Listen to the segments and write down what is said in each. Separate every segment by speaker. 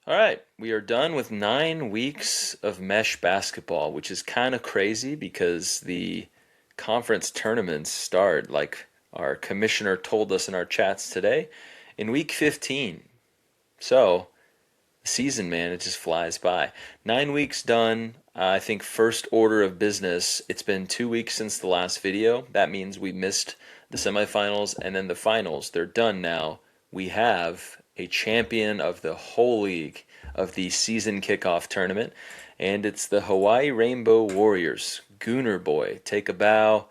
Speaker 1: All right, we are done with 9 weeks of mesh basketball, which is kind of crazy because the conference tournaments start, like our commissioner told us in our chats today, in week 15. So, season, man, it just flies by. 9 weeks done. I think first order of business. It's been 2 weeks since the last video. That means we missed the semifinals and then the finals. They're done now. We have a champion of the whole league of the season kickoff tournament, and it's the Hawaii Rainbow Warriors. Gooner boy, take a bow.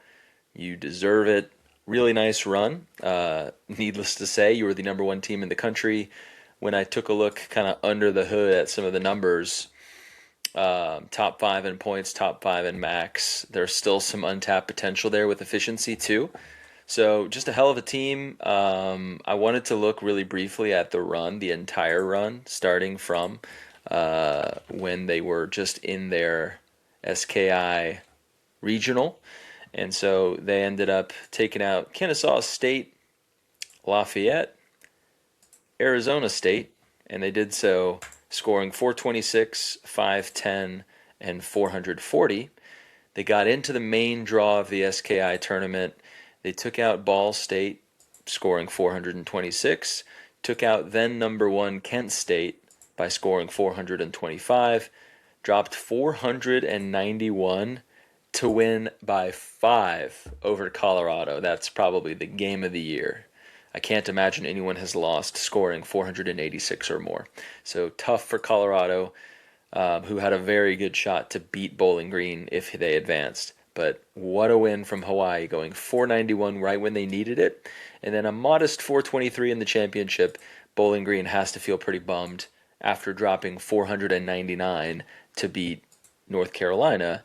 Speaker 1: You deserve it. Really nice run. Needless to say, you were the number one team in the country. When I took a look kind of under the hood at some of the numbers, top five in points, top five in max, there's still some untapped potential there with efficiency too. So just a hell of a team. I wanted to look really briefly at the run, the entire run, starting from when they were just in their SKI regional. And so they ended up taking out Kennesaw State, Lafayette, Arizona State, and they did so scoring 426, 510, and 440. They got into the main draw of the SKI tournament. They took out Ball State, scoring 426, took out then number one Kent State by scoring 425, dropped 491 to win by 5 over Colorado. That's probably the game of the year. I can't imagine anyone has lost scoring 486 or more. So tough for Colorado, who had a very good shot to beat Bowling Green if they advanced. But what a win from Hawaii, going 491 right when they needed it. And then a modest 423 in the championship. Bowling Green has to feel pretty bummed after dropping 499 to beat North Carolina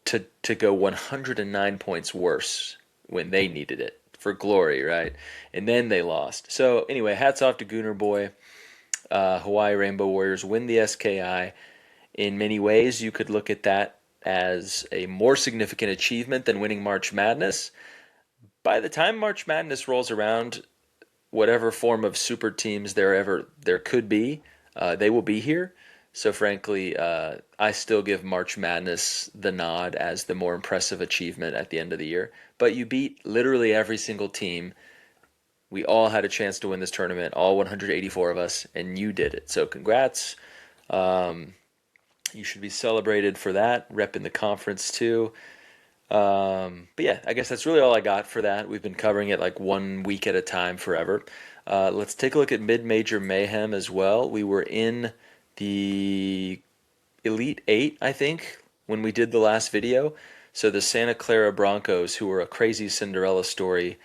Speaker 1: to go 109 points worse when they needed it for glory, right? And then they lost. So anyway, hats off to Gooner Boy. Hawaii Rainbow Warriors win the SKI. In many ways, you could look at that as a more significant achievement than winning March Madness. By the time March Madness rolls around, whatever form of super teams there could be, they will be here. So frankly, I still give March Madness the nod as the more impressive achievement at the end of the year. But you beat literally every single team. We all had a chance to win this tournament, all 184 of us, and you did it. So congrats. You should be celebrated for that, repping the conference too. But yeah, I guess that's really all I got for that. We've been covering it like 1 week at a time forever. Let's take a look at mid-major mayhem as well. We were in the Elite Eight, I think, when we did the last video. So the Santa Clara Broncos, who were a crazy Cinderella story,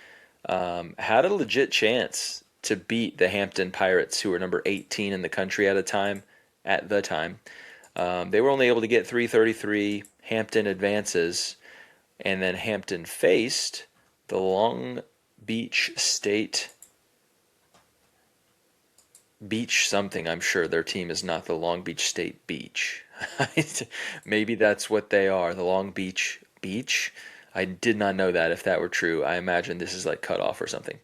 Speaker 1: had a legit chance to beat the Hampton Pirates, who were number 18 in the country at the time. They were only able to get 333. Hampton advances, and then Hampton faced the Long Beach State Beach something. I'm sure their team is not the Long Beach State Beach. Maybe that's what they are, the Long Beach Beach. I did not know that. If that were true, I imagine this is like cut off or something.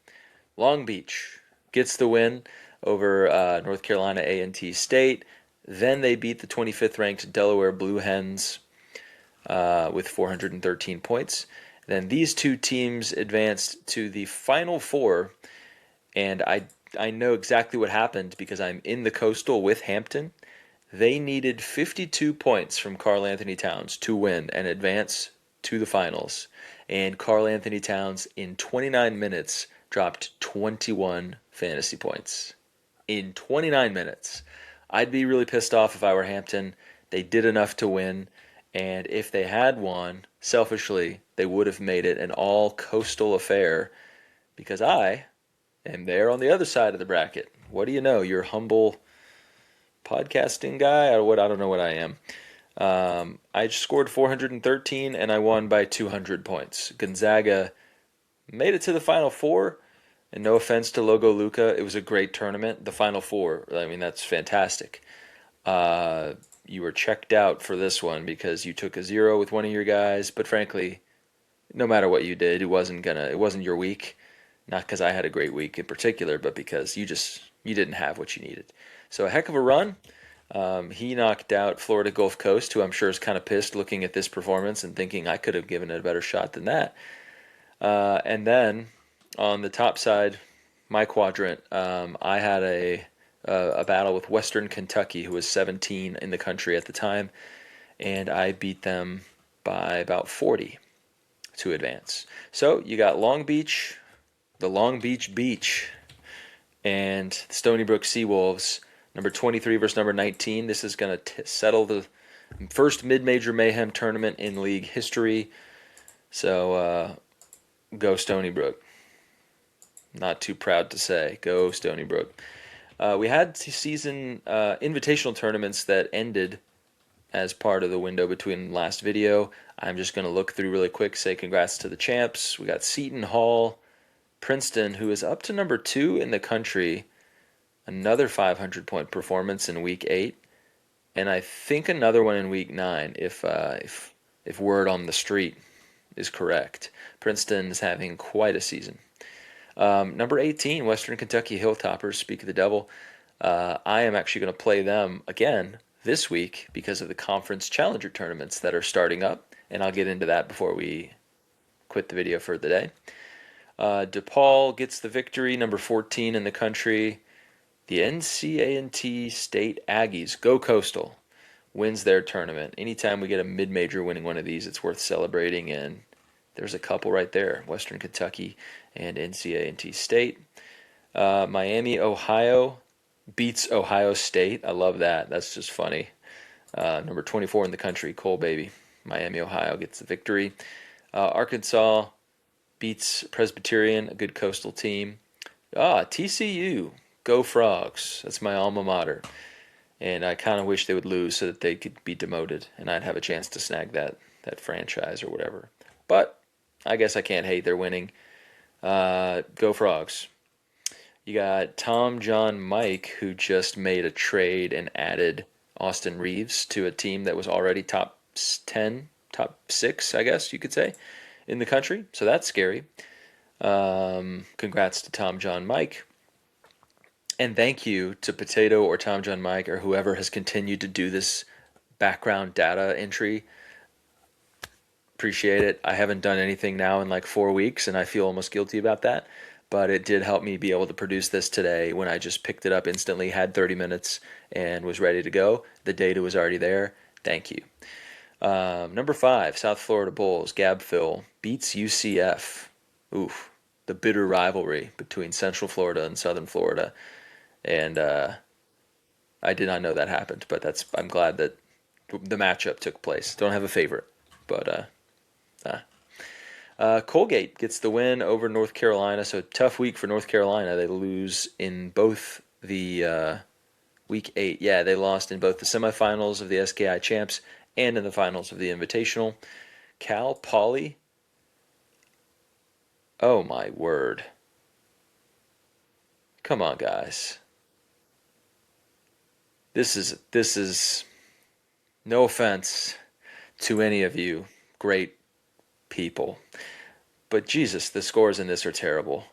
Speaker 1: Long Beach gets the win over North Carolina A&T State. Then they beat the 25th ranked Delaware Blue Hens with 413 points. Then these two teams advanced to the Final Four, and I know exactly what happened because I'm in the Coastal with Hampton. They needed 52 points from Karl Anthony Towns to win and advance to the finals. And Karl Anthony Towns, in 29 minutes, dropped 21 fantasy points. In 29 minutes. I'd be really pissed off if I were Hampton. They did enough to win. And if they had won, selfishly, they would have made it an all Coastal affair because I am there on the other side of the bracket. What do you know? You're humble podcasting guy? I don't know what I am. I scored 413 and I won by 200 points. Gonzaga made it to the Final Four. And no offense to Logo Luca, it was a great tournament. The Final Four, I mean, that's fantastic. You were checked out for this one because you took a 0 with one of your guys. But frankly, no matter what you did, it wasn't your week. Not because I had a great week in particular, but because you didn't have what you needed. So a heck of a run. He knocked out Florida Gulf Coast, who I'm sure is kind of pissed looking at this performance and thinking I could have given it a better shot than that. And then on the top side, my quadrant, I had a battle with Western Kentucky, who was 17 in the country at the time, and I beat them by about 40 to advance. So you got Long Beach, the Long Beach Beach, and Stony Brook Seawolves, number 23 versus number 19. This is going to settle the first mid-major mayhem tournament in league history. So go Stony Brook. Not too proud to say. Go Stony Brook. We had season invitational tournaments that ended as part of the window between last video. I'm just going to look through really quick, say congrats to the champs. We got Seton Hall, Princeton, who is up to number 2 in the country. Another 500-point performance in week 8. And I think another one in week 9, if word on the street is correct. Princeton is having quite a season. Number 18, Western Kentucky Hilltoppers, speak of the devil. I am actually going to play them again this week because of the conference challenger tournaments that are starting up, and I'll get into that before we quit the video for the day. DePaul gets the victory, number 14 in the country. The NCAA State Aggies, go Coastal, wins their tournament. Anytime we get a mid-major winning one of these, it's worth celebrating, and there's a couple right there, Western Kentucky and NCAA State. Miami, Ohio beats Ohio State. I love that. That's just funny. Number 24 in the country, Cole Baby. Miami, Ohio gets the victory. Arkansas beats Presbyterian, a good coastal team. TCU, go Frogs. That's my alma mater. And I kind of wish they would lose so that they could be demoted and I'd have a chance to snag that franchise or whatever. But I guess I can't hate. They're winning. Go Frogs. You got Tom, John, Mike, who just made a trade and added Austin Reeves to a team that was already top 10, top 6, I guess you could say, in the country. So that's scary. Congrats to Tom, John, Mike. And thank you to Potato or Tom, John, Mike, or whoever has continued to do this background data entry. Appreciate it. I haven't done anything now in like 4 weeks, and I feel almost guilty about that. But it did help me be able to produce this today when I just picked it up instantly, had 30 minutes, and was ready to go. The data was already there. Thank you. Number 5, South Florida Bulls, Gab Phil, beats UCF. Oof, the bitter rivalry between Central Florida and Southern Florida. And I did not know that happened, but I'm glad that the matchup took place. Don't have a favorite, but Colgate gets the win over North Carolina. So tough week for North Carolina. They lose in both the week 8. Yeah, they lost in both the semifinals of the SKI Champs and in the finals of the Invitational. Cal Poly. Oh my word. Come on, guys. This is no offense to any of you great people, but Jesus, the scores in this are terrible.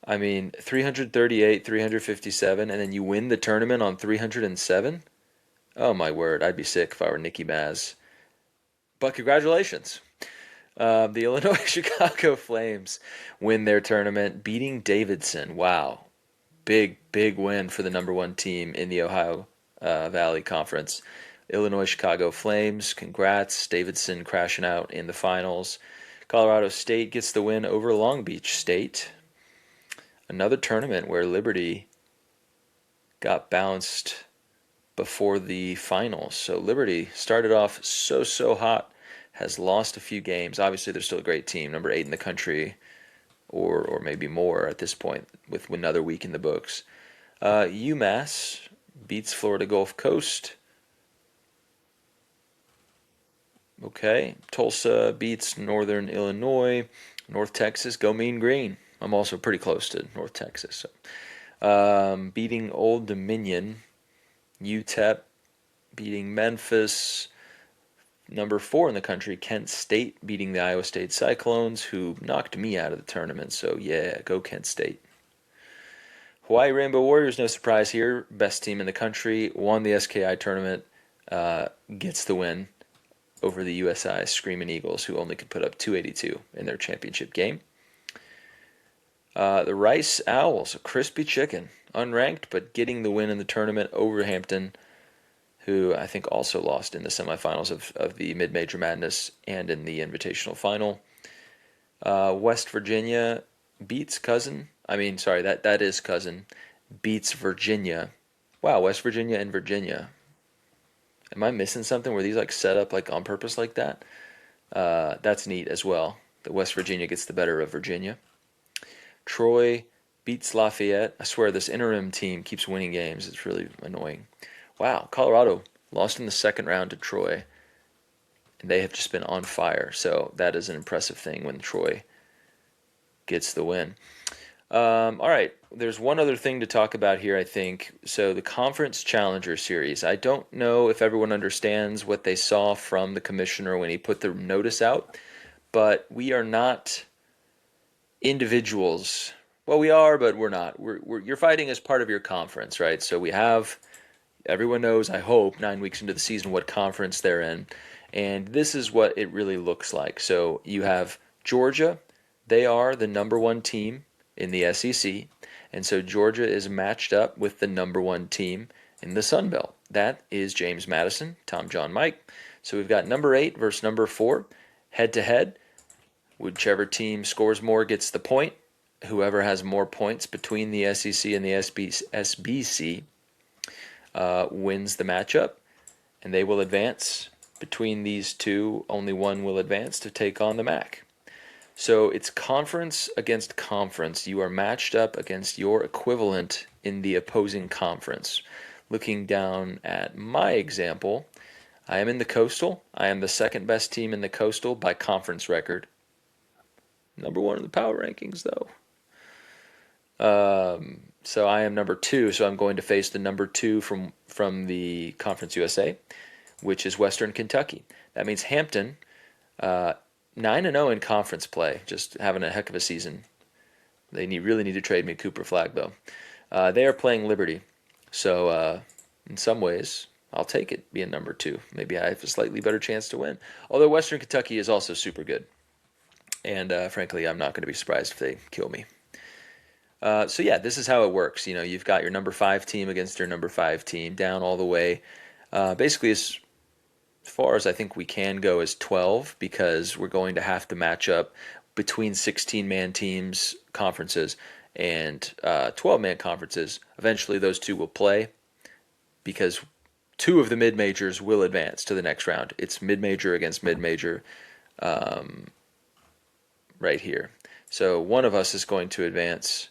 Speaker 1: I mean, 338, 357, and then you win the tournament on 307? Oh my word, I'd be sick if I were Nicky Baz. But congratulations. The Illinois Chicago Flames win their tournament, beating Davidson. Wow. Big win for the number 1 team in the Ohio Valley Conference. Illinois Chicago Flames, congrats. Davidson crashing out in the finals. Colorado State gets the win over Long Beach State. Another tournament where Liberty got bounced before the finals. So Liberty started off so hot, has lost a few games. Obviously, they're still a great team, number 8 in the country, or maybe more at this point with another week in the books. UMass beats Florida Gulf Coast. Okay, Tulsa beats Northern Illinois. North Texas, go Mean Green. I'm also pretty close to North Texas. So. Beating Old Dominion. UTEP beating Memphis. number 4 in the country, Kent State, beating the Iowa State Cyclones, who knocked me out of the tournament. So yeah, go Kent State. Hawaii Rainbow Warriors, no surprise here. Best team in the country, won the SKI tournament, gets the win over the USI Screaming Eagles, who only could put up 282 in their championship game. The Rice Owls, a crispy chicken, unranked, but getting the win in the tournament over Hampton, who I think also lost in the semifinals of the Mid-Major Madness and in the Invitational Final. West Virginia beats that is cousin, beats Virginia. Wow, West Virginia and Virginia. Am I missing something? Were these like set up like on purpose like that? That's neat as well. The West Virginia gets the better of Virginia. Troy beats Lafayette. I swear this interim team keeps winning games. It's really annoying. Wow, Colorado lost in the second round to Troy, and they have just been on fire. So that is an impressive thing when Troy gets the win. All right, there's one other thing to talk about here, I think. So the Conference Challenger Series. I don't know if everyone understands what they saw from the commissioner when he put the notice out, but we are not individuals. Well, we are, but we're not. You're fighting as part of your conference, right? So we have, everyone knows, I hope, 9 weeks into the season what conference they're in. And this is what it really looks like. So you have Georgia. They are the number 1 team in the SEC. And so Georgia is matched up with the number 1 team in the Sun Belt. That is James Madison, Tom, John, Mike. So we've got number 8 versus number 4, head to head. Whichever team scores more gets the point. Whoever has more points between the SEC and the SBC wins the matchup, and they will advance. Between these two, only one will advance to take on the MAC. So it's conference against conference. You are matched up against your equivalent in the opposing conference. Looking down at my example, I am in the Coastal. I am the second best team in the Coastal by conference record. Number 1 in the power rankings, though. So I am number 2, so I'm going to face the number 2 from the Conference USA, which is Western Kentucky. That means Hampton, 9-0 in conference play, just having a heck of a season. They really need to trade me Cooper Flagg, though. They are playing Liberty, so in some ways, I'll take it being number 2. Maybe I have a slightly better chance to win. Although Western Kentucky is also super good. And frankly, I'm not going to be surprised if they kill me. So yeah, this is how it works. You know, you've got your number 5 team against your number 5 team, down all the way. Basically, as far as I think we can go is 12, because we're going to have to match up between 16-man teams, conferences, and 12-man conferences. Eventually, those two will play, because 2 of the mid-majors will advance to the next round. It's mid-major against mid-major. Right here. So one of us is going to advance.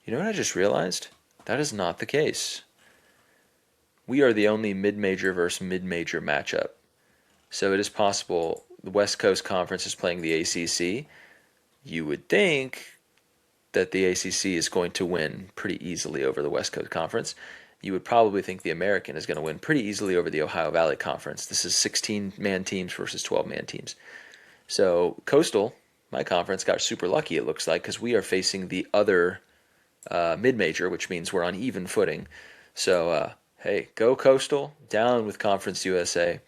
Speaker 1: You know what I just realized? That is not the case. We are the only mid-major versus mid-major matchup. So it is possible the West Coast Conference is playing the ACC. You would think that the ACC is going to win pretty easily over the West Coast Conference. You would probably think the American is going to win pretty easily over the Ohio Valley Conference. This is 16-man teams versus 12-man teams. So Coastal, my conference, got super lucky, it looks like, because we are facing the other mid-major, which means we're on even footing. So, hey, go Coastal, down with Conference USA.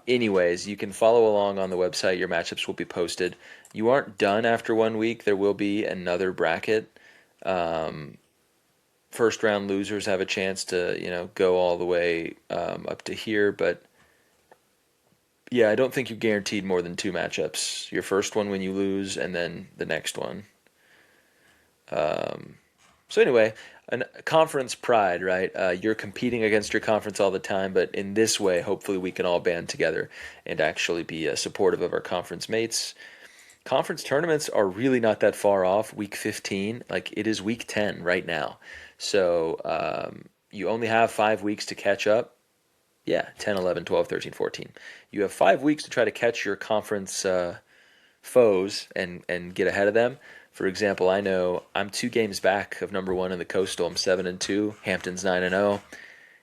Speaker 1: Anyways, you can follow along on the website. Your matchups will be posted. You aren't done after 1 week. There will be another bracket. First round losers have a chance to, go all the way up to here, but yeah, I don't think you're guaranteed more than 2 matchups. Your first one when you lose, and then the next one. So anyway, conference pride, right? You're competing against your conference all the time, but in this way, hopefully we can all band together and actually be supportive of our conference mates. Conference tournaments are really not that far off. Week 15, like it is week 10 right now. So you only have 5 weeks to catch up. Yeah, 10, 11, 12, 13, 14. You have 5 weeks to try to catch your conference foes and get ahead of them. For example, I know I'm 2 games back of number 1 in the Coastal. I'm 7-2. Hampton's 9-0.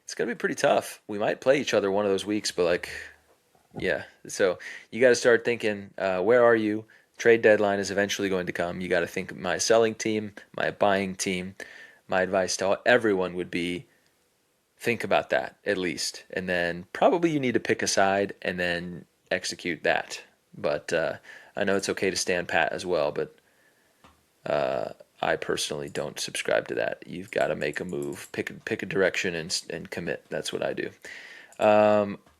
Speaker 1: It's going to be pretty tough. We might play each other one of those weeks, but Yeah. So you got to start thinking, where are you? Trade deadline is eventually going to come. You got to think my selling team, my buying team. My advice to everyone would be think about that at least. And then probably you need to pick a side and then execute that. But I know it's okay to stand pat as well, but I personally don't subscribe to that. You've got to make a move, pick a direction, and commit. That's what I do.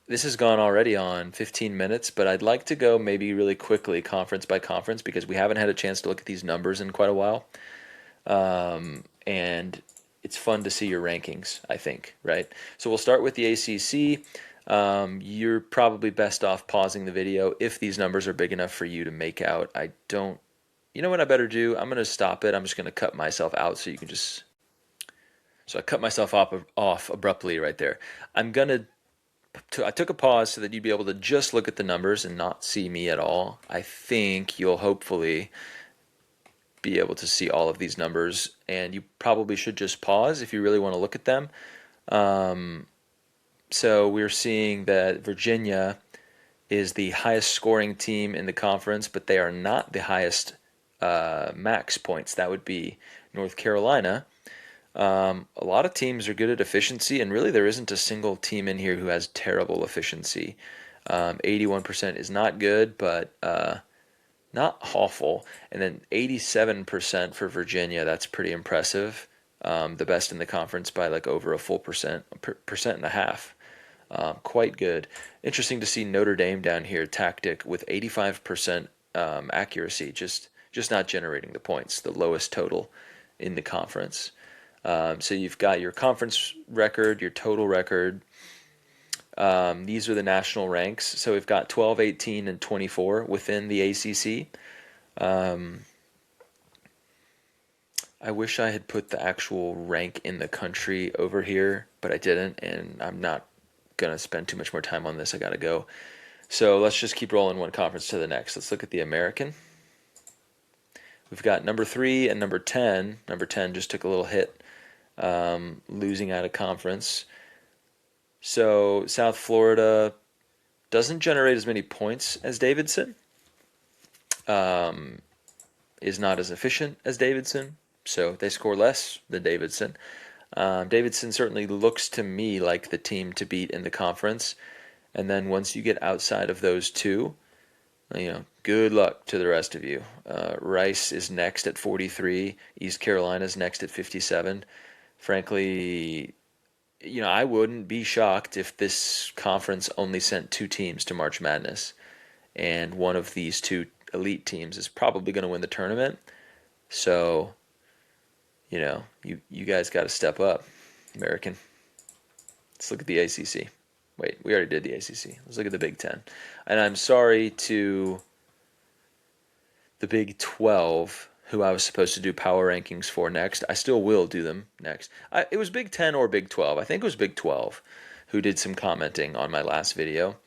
Speaker 1: This has gone already on 15 minutes, but I'd like to go maybe really quickly, conference by conference, because we haven't had a chance to look at these numbers in quite a while. And it's fun to see your rankings, I think, right? So we'll start with the ACC. You're probably best off pausing the video if these numbers are big enough for you to make out. I don't, you know what I better do? I'm going to stop it. I'm just going to cut myself out so you can just, so I cut myself off abruptly right there. I'm going I took a pause so that you'd be able to just look at the numbers and not see me at all. I think you'll hopefully be able to see all of these numbers, and you probably should just pause if you really want to look at them. So we're seeing that Virginia is the highest scoring team in the conference, but they are not the highest max points. That would be North Carolina. A lot of teams are good at efficiency, and really there isn't a single team in here who has terrible efficiency. 81% is not good, but not awful. And then 87% for Virginia, that's pretty impressive. The best in the conference by like over a full percent and a half. Quite good. Interesting to see Notre Dame down here, tactic with 85% accuracy, just not generating the points, the lowest total in the conference. So you've got your conference record, your total record. These are the national ranks. So we've got 12, 18, and 24 within the ACC. I wish I had put the actual rank in the country over here, but I didn't, and I'm not going to spend too much more time on this. I got to go. So let's just keep rolling one conference to the next. Let's look at the American. We've got number 3 and number 10. Number 10 just took a little hit, losing out of conference. So South Florida doesn't generate as many points as Davidson, is not as efficient as Davidson, so they score less than Davidson. Davidson certainly looks to me like the team to beat in the conference. And then once you get outside of those two, good luck to the rest of you. Rice is next at 43. East Carolina's next at 57. Frankly, I wouldn't be shocked if this conference only sent 2 teams to March Madness, and one of these 2 elite teams is probably going to win the tournament. So, you guys got to step up, American. Let's look at the ACC. Wait, we already did the ACC. Let's look at the Big Ten. And I'm sorry to the Big 12, who I was supposed to do power rankings for next. I still will do them next. It was Big 10 or Big 12. I think it was Big 12 who did some commenting on my last video.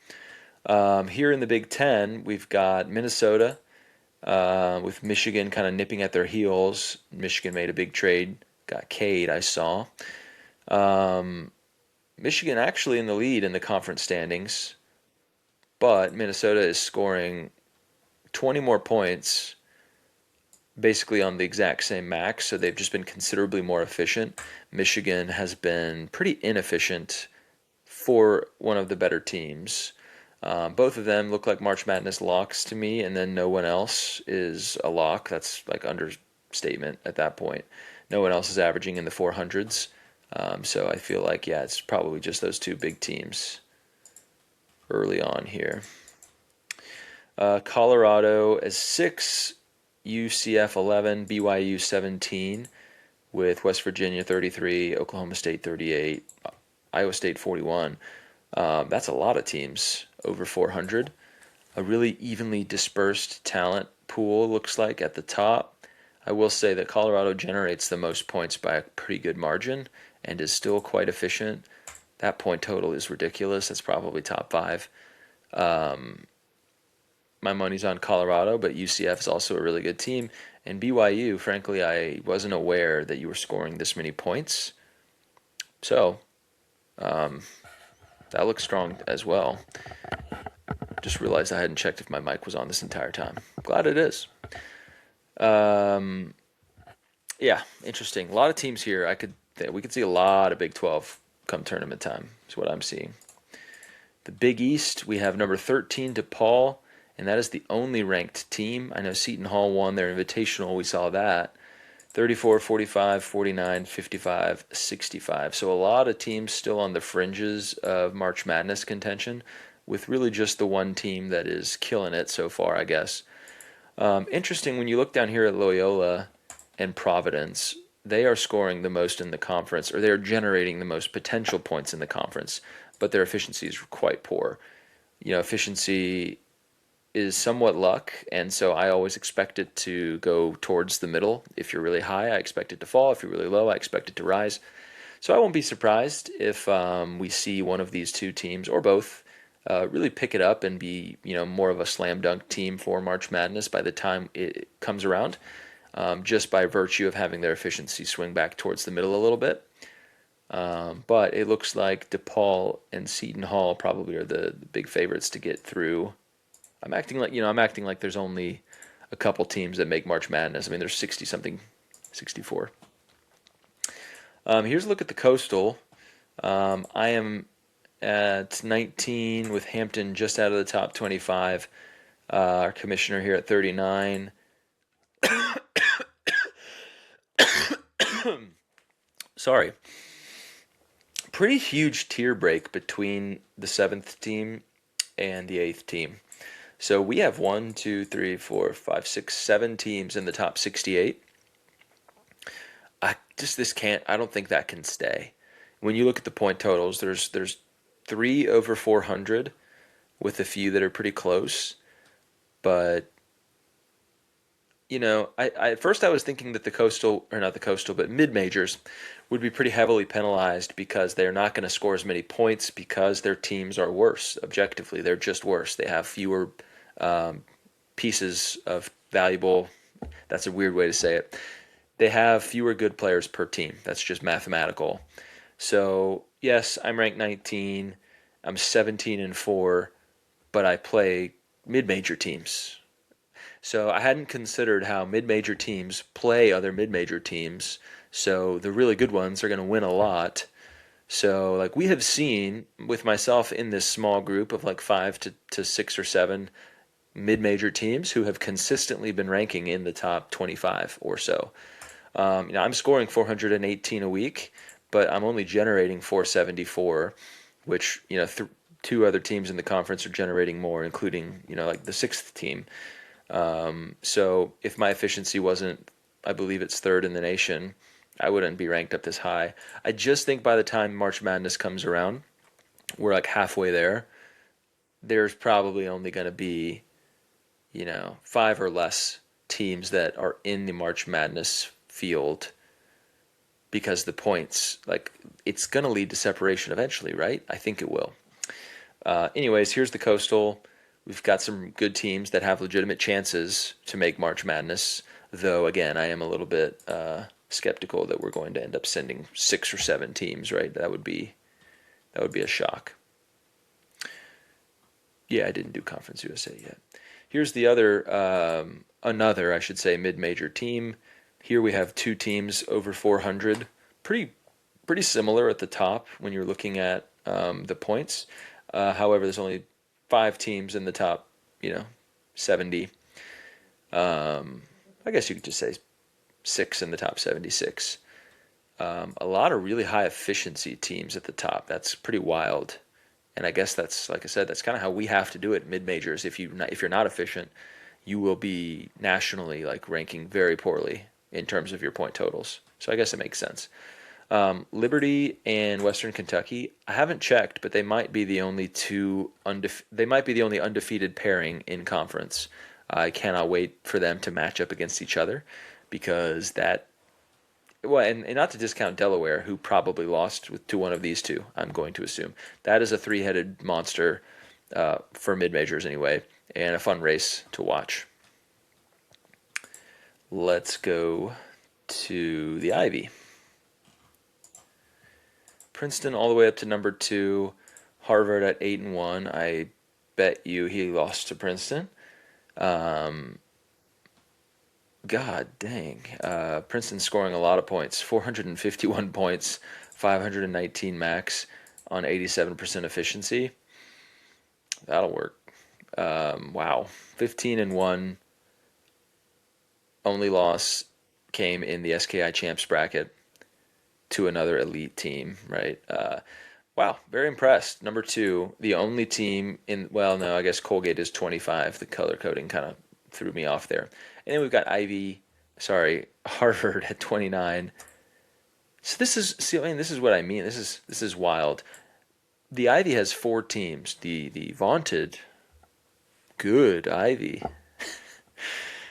Speaker 1: Here in the Big 10, we've got Minnesota, with Michigan kind of nipping at their heels. Michigan made a big trade, got Cade, I saw. Michigan actually in the lead in the conference standings, but Minnesota is scoring 20 more points basically on the exact same max, so they've just been considerably more efficient. Michigan has been pretty inefficient for one of the better teams. Both of them look like March Madness locks to me, and then no one else is a lock. That's like understatement at that point. No one else is averaging in the 400s. So I feel like, yeah, it's probably just those 2 big teams early on here. Colorado is 6, UCF 11, BYU 17, with West Virginia 33, Oklahoma State 38, Iowa State 41. That's a lot of teams over 400. A really evenly dispersed talent pool looks like at the top. I will say that Colorado generates the most points by a pretty good margin and is still quite efficient. That point total is ridiculous. That's probably top 5. My money's on Colorado, but UCF is also a really good team. And BYU, frankly, I wasn't aware that you were scoring this many points. So, that looks strong as well. Just realized I hadn't checked if my mic was on this entire time. Glad it is. Um, yeah, interesting. A lot of teams here. We could see a lot of Big 12 come tournament time. Is what I'm seeing. The Big East, we have number 13 DePaul, and that is the only ranked team. I know Seton Hall won their invitational. We saw that. 34, 45, 49, 55, 65. So a lot of teams still on the fringes of March Madness contention, with really just the one team that is killing it so far, I guess. Interesting, when you look down here at Loyola and Providence, they are scoring the most in the conference, or they are generating the most potential points in the conference, but their efficiency is quite poor. Efficiency is somewhat luck, and so I always expect it to go towards the middle. If you're really high, I expect it to fall. If you're really low, I expect it to rise. So I won't be surprised if we see one of these two teams, or both, really pick it up and be more of a slam dunk team for March Madness by the time it comes around, just by virtue of having their efficiency swing back towards the middle a little bit. But it looks like DePaul and Seton Hall probably are the big favorites to get through. I'm acting like there's only a couple teams that make March Madness. I mean, there's 60 something, 64. Here's a look at the Coastal. I am at 19 with Hampton just out of the top 25. Our commissioner here at 39. Sorry. Pretty huge tier break between the 7th team and the 8th team. So we have 1, 2, 3, 4, 5, 6, 7 teams in the top 68. I don't think that can stay. When you look at the point totals, there's 3 over 400 with a few that are pretty close. But at first I was thinking that the coastal, or not the coastal, but mid majors would be pretty heavily penalized because they're not going to score as many points because their teams are worse. Objectively, they're just worse. They have fewer pieces of valuable. That's a weird way to say it. They have fewer good players per team. That's just mathematical. So yes, I'm ranked 19. I'm 17-4, but I play mid-major teams. So I hadn't considered how mid-major teams play other mid-major teams. So the really good ones are going to win a lot. So like we have seen with myself in this small group of like 5 to 6 or 7 mid-major teams who have consistently been ranking in the top 25 or so. I'm scoring 418 a week, but I'm only generating 474, which 2 other teams in the conference are generating more, including like the 6th team. So if my efficiency wasn't, I believe it's 3rd in the nation, I wouldn't be ranked up this high. I just think by the time March Madness comes around, we're like halfway there. There's probably only going to be 5 or less teams that are in the March Madness field, because the points, like, it's going to lead to separation eventually, right? I think it will. Anyways, here's the Coastal. We've got some good teams that have legitimate chances to make March Madness, though, again, I am a little bit skeptical that we're going to end up sending 6 or 7 teams, right? That would be a shock. Yeah, I didn't do Conference USA yet. Here's the another, I should say, mid-major team. Here we have 2 teams over 400. Pretty similar at the top when you're looking at the points. However, there's only 5 teams in the top, 70. I guess you could just say 6 in the top 76. A lot of really high efficiency teams at the top. That's pretty wild. And I guess that's, like I said, that's kind of how we have to do it mid majors. If you're not efficient, you will be nationally like ranking very poorly in terms of your point totals. So I guess it makes sense. Liberty and Western Kentucky, I haven't checked, but they might be the only undefeated pairing in conference. I cannot wait for them to match up against each other, because and not to discount Delaware, who probably lost to one of these two, I'm going to assume. That is a 3-headed monster for mid-majors anyway, and a fun race to watch. Let's go to the Ivy. Princeton all the way up to number 2, Harvard at 8-1. I bet you he lost to Princeton. Um, God dang. Princeton scoring a lot of points, 451 points, 519 max on 87% efficiency. That'll work. Wow. 15-1. Only loss came in the SKI champs bracket to another elite team, right? Wow, very impressed. Number two, the only team in, well, no, I guess Colgate is 25. The color coding kind of threw me off there. And then we've got Harvard at 29. So I mean, this is what I mean. This is wild. The Ivy has four teams. The vaunted good Ivy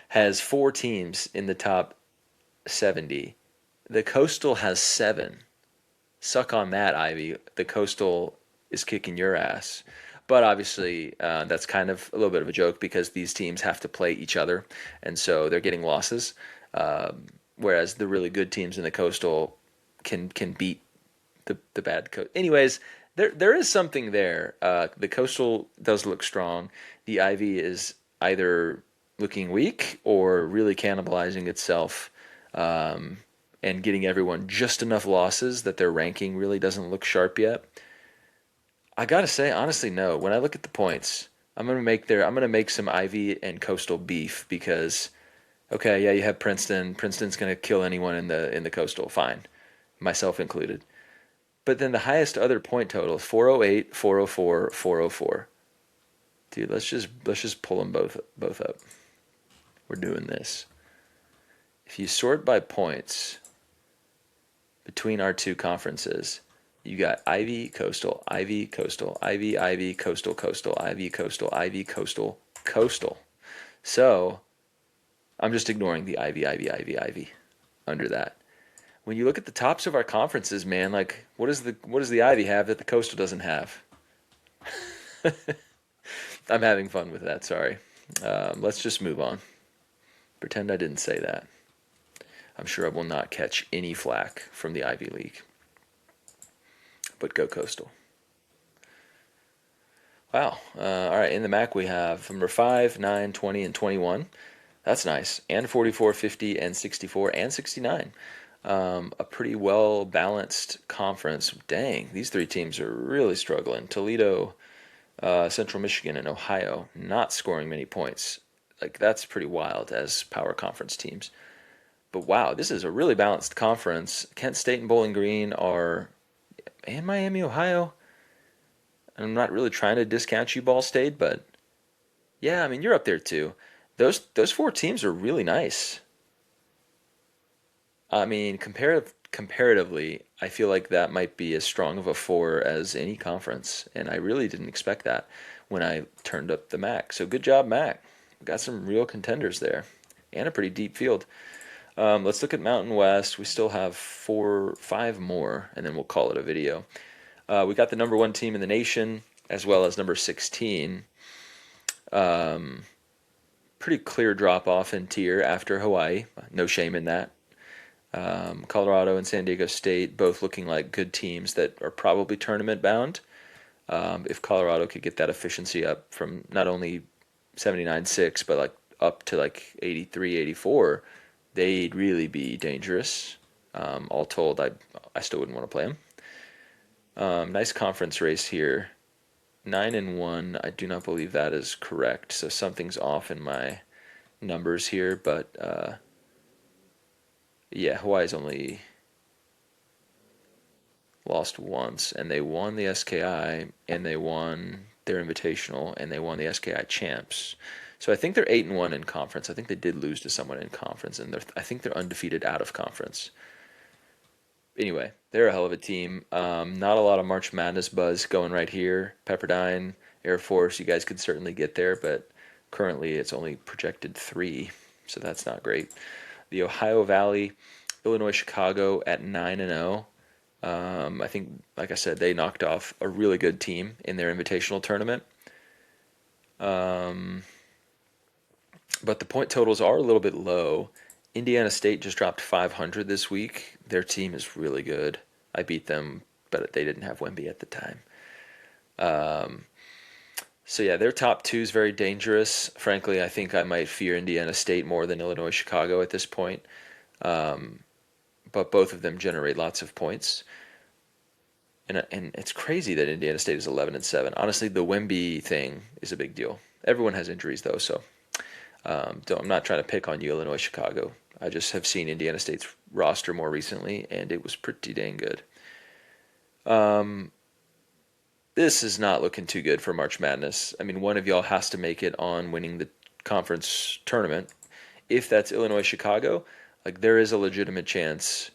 Speaker 1: has four teams in the top 70. The Coastal has seven. Suck on that, Ivy. The Coastal is kicking your ass. But obviously, that's kind of a little bit of a joke because these teams have to play each other, and so they're getting losses. Whereas the really good teams in the Coastal can beat the bad coast. Anyways, there is something there. The Coastal does look strong. The Ivy is either looking weak or really cannibalizing itself. And getting everyone just enough losses that their ranking really doesn't look sharp yet. I gotta say, honestly, no. When I look at the points, I'm gonna make some Ivy and Coastal beef because, okay, yeah, you have Princeton. Princeton's gonna kill anyone in the Coastal, fine, myself included. But then the highest other point total, 408, 404, 404. Dude, let's just pull them both up. We're doing this. If you sort by points between our two conferences, you got Ivy, Coastal, Ivy, Coastal, Ivy, Ivy, Coastal, Coastal, Ivy, Coastal, Ivy, Coastal, Coastal. So I'm just ignoring the Ivy, Ivy, Ivy, Ivy under that. When you look at the tops of our conferences, man, like what does the Ivy have that the Coastal doesn't have? I'm having fun with that. Sorry. Let's just move on. Pretend I didn't say that. I'm sure I will not catch any flack from the Ivy League. But go Coastal. Wow. All right. In the MAC, we have number 5, 9, 20, and 21. That's nice. And 44, 50, and 64, and 69. A pretty well balanced conference. Dang, these three teams are really struggling. Toledo, Central Michigan, and Ohio not scoring many points. Like, that's pretty wild as power conference teams. But wow, this is a really balanced conference. Kent State and Bowling Green and Miami, Ohio. I'm not really trying to discount you, Ball State, but yeah, I mean you're up there too. Those four teams are really nice. I mean, comparatively, I feel like that might be as strong of a four as any conference, and I really didn't expect that when I turned up the MAC. So good job, MAC. Got some real contenders there, and a pretty deep field. Let's look at Mountain West. We still have 5 more, and then we'll call it a video. We got the number 1 team in the nation, as well as number 16. Pretty clear drop off in tier after Hawaii. No shame in that. Colorado and San Diego State both looking like good teams that are probably tournament bound. If Colorado could get that efficiency up from not only 79.6, but like up to like 83, 84, they'd really be dangerous. All told, I still wouldn't want to play them. Nice conference race here. 9-1. I do not believe that is correct. So something's off in my numbers here, but yeah, Hawaii's only lost once, and they won the SKI, and they won their Invitational, and they won the SKI Champs. So I think they're 8-1 in conference. I think they did lose to someone in conference, and I think they're undefeated out of conference. Anyway, they're a hell of a team. Not a lot of March Madness buzz going right here. Pepperdine, Air Force, you guys could certainly get there, but currently it's only projected 3, so that's not great. The Ohio Valley, Illinois, Chicago at 9-0. I think, like I said, they knocked off a really good team in their invitational tournament. But the point totals are a little bit low. Indiana State just dropped 500 this week. Their team is really good. I beat them, but they didn't have Wemby at the time. So yeah, their top two is very dangerous. Frankly, I think I might fear Indiana State more than Illinois Chicago at this point. But both of them generate lots of points. And it's crazy that Indiana State is 11-7. Honestly, the Wemby thing is a big deal. Everyone has injuries though, so I'm not trying to pick on you, Illinois Chicago. I just have seen Indiana State's roster more recently, and it was pretty dang good. This is not looking too good for March Madness. I mean, one of y'all has to make it on winning the conference tournament. If that's Illinois Chicago, like there is a legitimate chance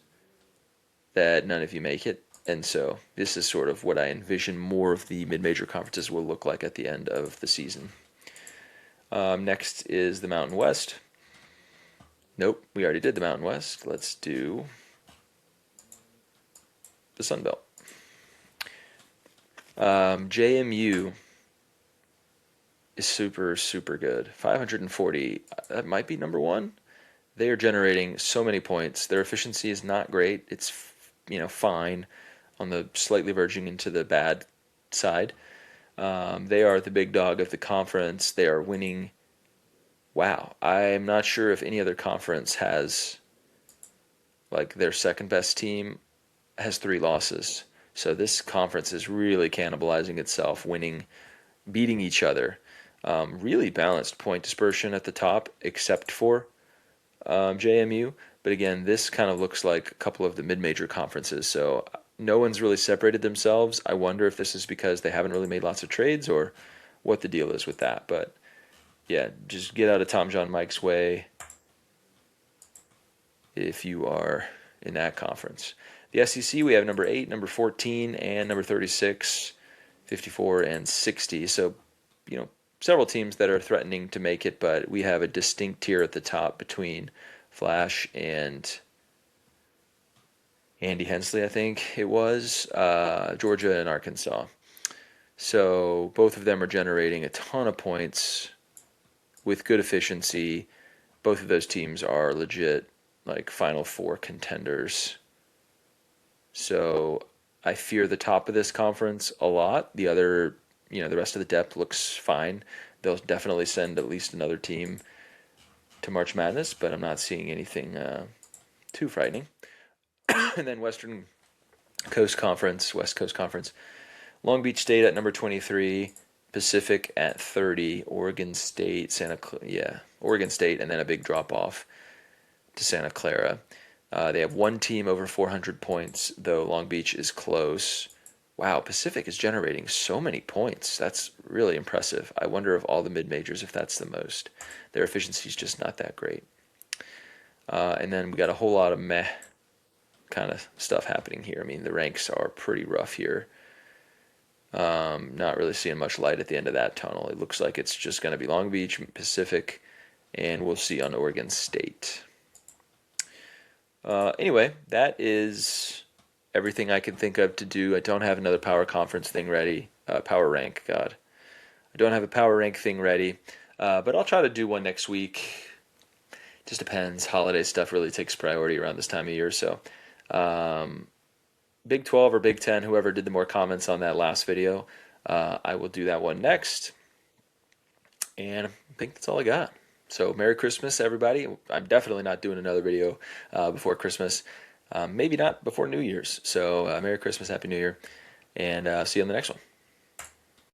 Speaker 1: that none of you make it. And so this is sort of what I envision more of the mid-major conferences will look like at the end of the season. Next is the Mountain West. Nope, we already did the Mountain West. Let's do the Sun Belt. JMU is super, super good. 540. That might be number one. They are generating so many points. Their efficiency is not great. It's, fine on the slightly verging into the bad side. They are the big dog of the conference. They are winning. Wow. I'm not sure if any other conference has, like, their second best team has 3 losses. So this conference is really cannibalizing itself, beating each other. Really balanced point dispersion at the top, except for JMU. But again, this kind of looks like a couple of the mid-major conferences. So no one's really separated themselves. I wonder if this is because they haven't really made lots of trades or what the deal is with that. But yeah, just get out of Tom John Mike's way if you are in that conference. The SEC, we have number 8, number 14, and number 36, 54, and 60. So, several teams that are threatening to make it, but we have a distinct tier at the top between Flash and Andy Hensley, I think it was, Georgia and Arkansas. So both of them are generating a ton of points with good efficiency. Both of those teams are legit, like, Final Four contenders. So I fear the top of this conference a lot. The other, the rest of the depth looks fine. They'll definitely send at least another team to March Madness, but I'm not seeing anything too frightening. And then West Coast Conference, Long Beach State at number 23, Pacific at 30, Oregon State, Oregon State, and then a big drop off to Santa Clara. They have one team over 400 points, though Long Beach is close. Wow, Pacific is generating so many points. That's really impressive. I wonder of all the mid-majors if that's the most. Their efficiency is just not that great. And then we got a whole lot of meh kind of stuff happening here. I mean, the ranks are pretty rough here. Not really seeing much light at the end of that tunnel. It looks like it's just going to be Long Beach, Pacific, and we'll see on Oregon State. Anyway, that is everything I can think of to do. I don't have another power conference thing ready. Power rank, God. I don't have a power rank thing ready, but I'll try to do one next week. Just depends. Holiday stuff really takes priority around this time of year, so Big 12 or Big 10, whoever did the more comments on that last video, I will do that one next. And I think that's all I got. So Merry Christmas, everybody. I'm definitely not doing another video before Christmas. Maybe not before New Year's. So Merry Christmas, Happy New Year, and see you on the next one.